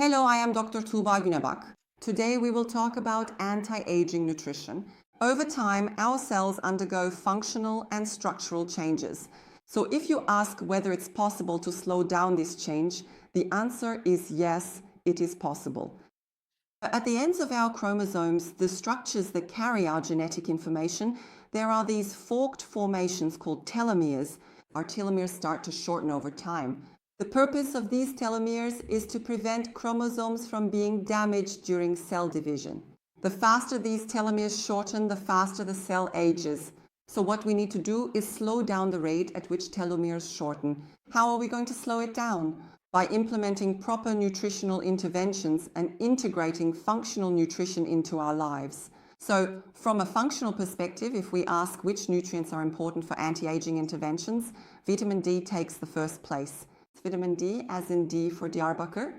Hello, I am Dr. Tuğba Günebak. Today we will talk about anti-aging nutrition. Over time, our cells undergo functional and structural changes. So if you ask whether it's possible to slow down this change, the answer is yes, it is possible. At the ends of our chromosomes, the structures that carry our genetic information, there are these forked formations called telomeres. Our telomeres start to shorten over time. The purpose of these telomeres is to prevent chromosomes from being damaged during cell division. The faster these telomeres shorten, the faster the cell ages. So what we need to do is slow down the rate at which telomeres shorten. How are we going to slow it down? By implementing proper nutritional interventions and integrating functional nutrition into our lives. So from a functional perspective, if we ask which nutrients are important for anti-aging interventions, vitamin D takes the first place. It's vitamin D, as in D for Diyarbakir.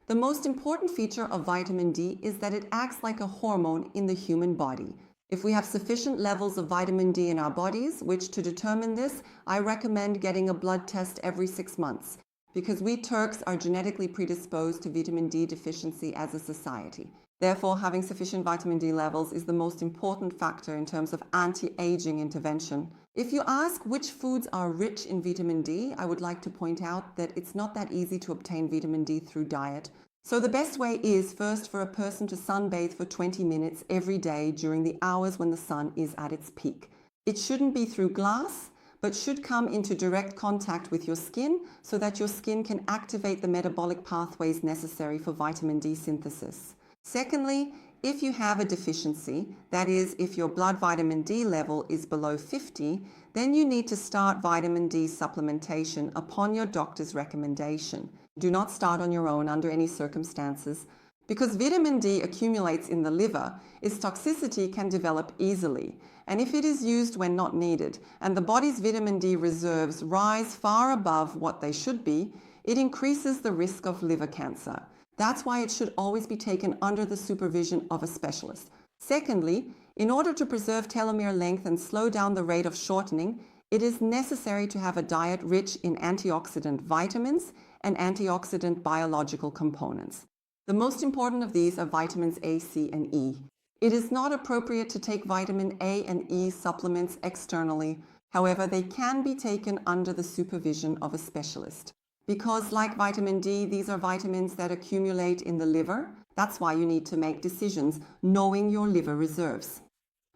The most important feature of vitamin D is that it acts like a hormone in the human body. If we have sufficient levels of vitamin D in our bodies, which to determine this, I recommend getting a blood test every 6 months, because we Turks are genetically predisposed to vitamin D deficiency as a society. Therefore, having sufficient vitamin D levels is the most important factor in terms of anti-aging intervention. If you ask which foods are rich in vitamin D, I would like to point out that it's not that easy to obtain vitamin D through diet. So the best way is first for a person to sunbathe for 20 minutes every day during the hours when the sun is at its peak. It shouldn't be through glass, but should come into direct contact with your skin so that your skin can activate the metabolic pathways necessary for vitamin D synthesis. Secondly, if you have a deficiency, that is, if your blood vitamin D level is below 50, then you need to start vitamin D supplementation upon your doctor's recommendation. Do not start on your own under any circumstances. Because vitamin D accumulates in the liver, its toxicity can develop easily. And if it is used when not needed, and the body's vitamin D reserves rise far above what they should be, it increases the risk of liver cancer. That's why it should always be taken under the supervision of a specialist. Secondly, in order to preserve telomere length and slow down the rate of shortening, it is necessary to have a diet rich in antioxidant vitamins and antioxidant biological components. The most important of these are vitamins A, C, and E. It is not appropriate to take vitamin A and E supplements externally. However, they can be taken under the supervision of a specialist. Because like vitamin D, these are vitamins that accumulate in the liver. That's why you need to make decisions knowing your liver reserves.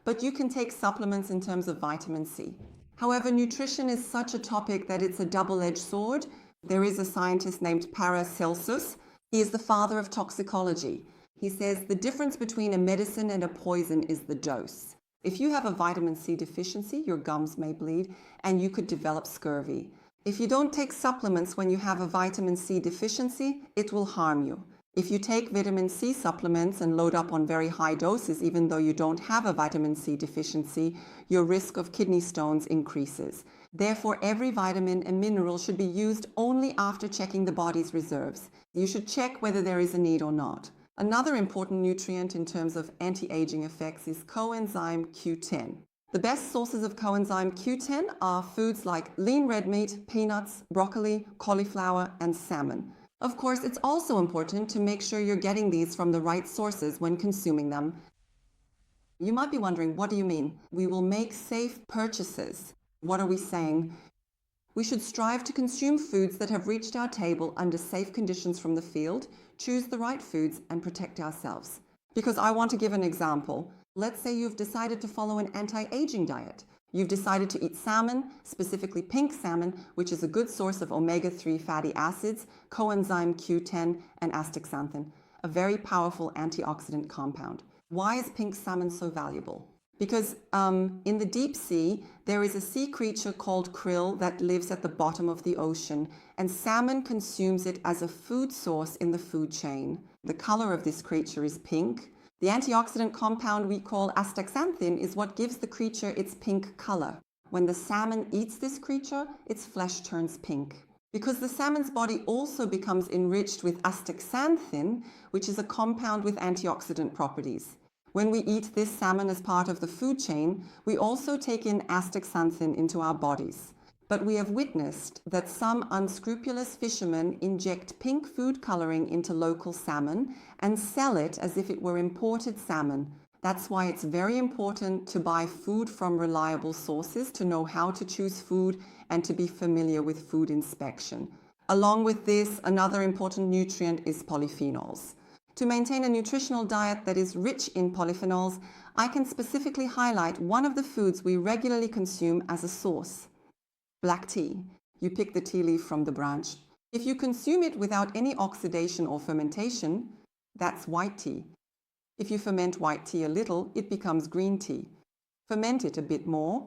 But you can take supplements in terms of vitamin C. However, nutrition is such a topic that it's a double-edged sword. There is a scientist named Paracelsus. He is the father of toxicology. He says the difference between a medicine and a poison is the dose. If you have a vitamin C deficiency, your gums may bleed and you could develop scurvy. If you don't take supplements when you have a vitamin C deficiency, it will harm you. If you take vitamin C supplements and load up on very high doses, even though you don't have a vitamin C deficiency, your risk of kidney stones increases. Therefore, every vitamin and mineral should be used only after checking the body's reserves. You should check whether there is a need or not. Another important nutrient in terms of anti-aging effects is coenzyme Q10. The best sources of coenzyme Q10 are foods like lean red meat, peanuts, broccoli, cauliflower, and salmon. Of course, it's also important to make sure you're getting these from the right sources when consuming them. You might be wondering, what do you mean? We will make safe purchases. What are we saying? We should strive to consume foods that have reached our table under safe conditions from the field, choose the right foods, and protect ourselves. Because I want to give an example. Let's say you've decided to follow an anti-aging diet. You've decided to eat salmon, specifically pink salmon, which is a good source of omega-3 fatty acids, coenzyme Q10, and astaxanthin, a very powerful antioxidant compound. Why is pink salmon so valuable? Because in the deep sea, there is a sea creature called krill that lives at the bottom of the ocean, and salmon consumes it as a food source in the food chain. The color of this creature is pink. The antioxidant compound we call astaxanthin is what gives the creature its pink color. When the salmon eats this creature, its flesh turns pink. Because the salmon's body also becomes enriched with astaxanthin, which is a compound with antioxidant properties. When we eat this salmon as part of the food chain, we also take in astaxanthin into our bodies. but we have witnessed that some unscrupulous fishermen inject pink food coloring into local salmon and sell it as if it were imported salmon. That's why it's very important to buy food from reliable sources, to know how to choose food and to be familiar with food inspection. Along with this, another important nutrient is polyphenols. To maintain a nutritional diet that is rich in polyphenols, I can specifically highlight one of the foods we regularly consume as a source: black tea. You pick the tea leaf from the branch. If you consume it without any oxidation or fermentation, that's white tea. If you ferment white tea a little, it becomes green tea. Ferment it a bit more,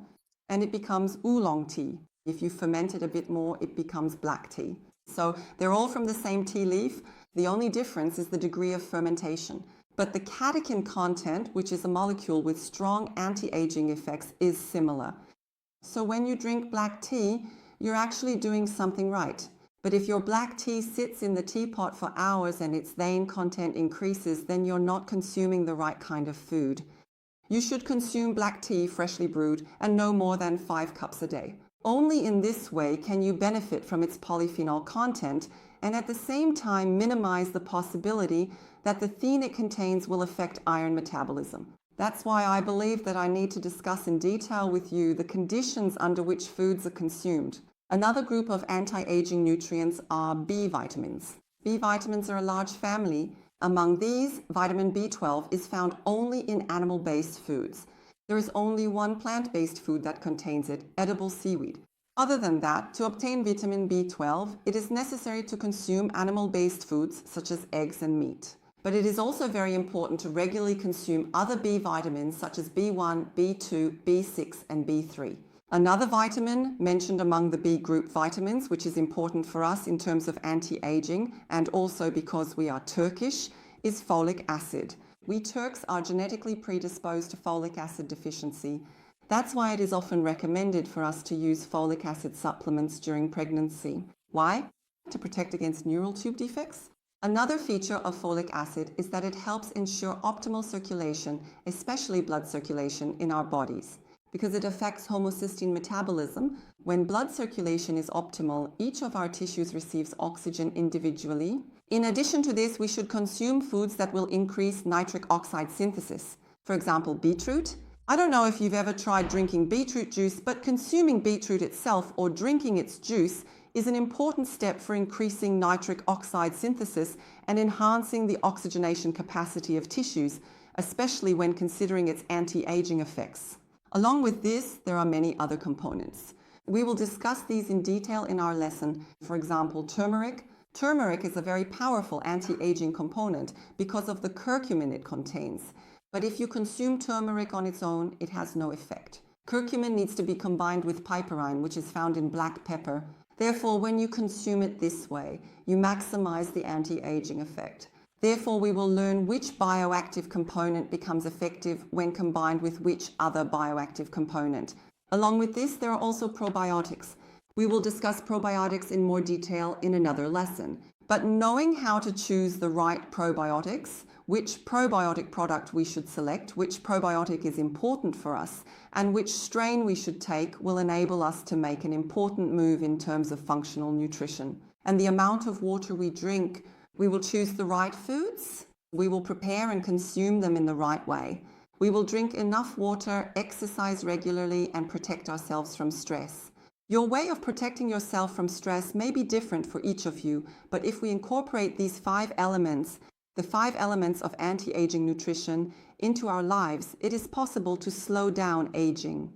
and it becomes oolong tea. If you ferment it a bit more, it becomes black tea. So they're all from the same tea leaf. The only difference is the degree of fermentation. But the catechin content, which is a molecule with strong anti-aging effects, is similar. So when you drink black tea, you're actually doing something right. But if your black tea sits in the teapot for hours and its thein content increases, then you're not consuming the right kind of food. You should consume black tea freshly brewed and no more than 5 cups a day. Only in this way can you benefit from its polyphenol content and at the same time minimize the possibility that the thein it contains will affect iron metabolism. That's why I believe that I need to discuss in detail with you the conditions under which foods are consumed. Another group of anti-aging nutrients are B vitamins. B vitamins are a large family. Among these, vitamin B12 is found only in animal-based foods. There is only one plant-based food that contains it, edible seaweed. Other than that, to obtain vitamin B12, it is necessary to consume animal-based foods such as eggs and meat. But it is also very important to regularly consume other B vitamins such as B1, B2, B6, and B3. Another vitamin mentioned among the B group vitamins, which is important for us in terms of anti-aging and also because we are Turkish, is folic acid. We Turks are genetically predisposed to folic acid deficiency. That's why it is often recommended for us to use folic acid supplements during pregnancy. Why? To protect against neural tube defects. Another feature of folic acid is that it helps ensure optimal circulation, especially blood circulation in our bodies. Because it affects homocysteine metabolism, when blood circulation is optimal, each of our tissues receives oxygen individually. In addition to this, we should consume foods that will increase nitric oxide synthesis. For example, beetroot. I don't know if you've ever tried drinking beetroot juice, but consuming beetroot itself or drinking its juice is an important step for increasing nitric oxide synthesis and enhancing the oxygenation capacity of tissues, especially when considering its anti-aging effects. Along with this, there are many other components. We will discuss these in detail in our lesson. For example, turmeric. Turmeric is a very powerful anti-aging component because of the curcumin it contains. But if you consume turmeric on its own, it has no effect. Curcumin needs to be combined with piperine, which is found in black pepper. Therefore, when you consume it this way, you maximize the anti-aging effect. Therefore, we will learn which bioactive component becomes effective when combined with which other bioactive component. Along with this, there are also probiotics. We will discuss probiotics in more detail in another lesson. But knowing how to choose the right probiotics, which probiotic product we should select, which probiotic is important for us, and which strain we should take will enable us to make an important move in terms of functional nutrition. And the amount of water we drink, we will choose the right foods, we will prepare and consume them in the right way. We will drink enough water, exercise regularly, and protect ourselves from stress. Your way of protecting yourself from stress may be different for each of you, but if we incorporate these 5 elements, the 5 elements of anti-aging nutrition, into our lives, it is possible to slow down aging.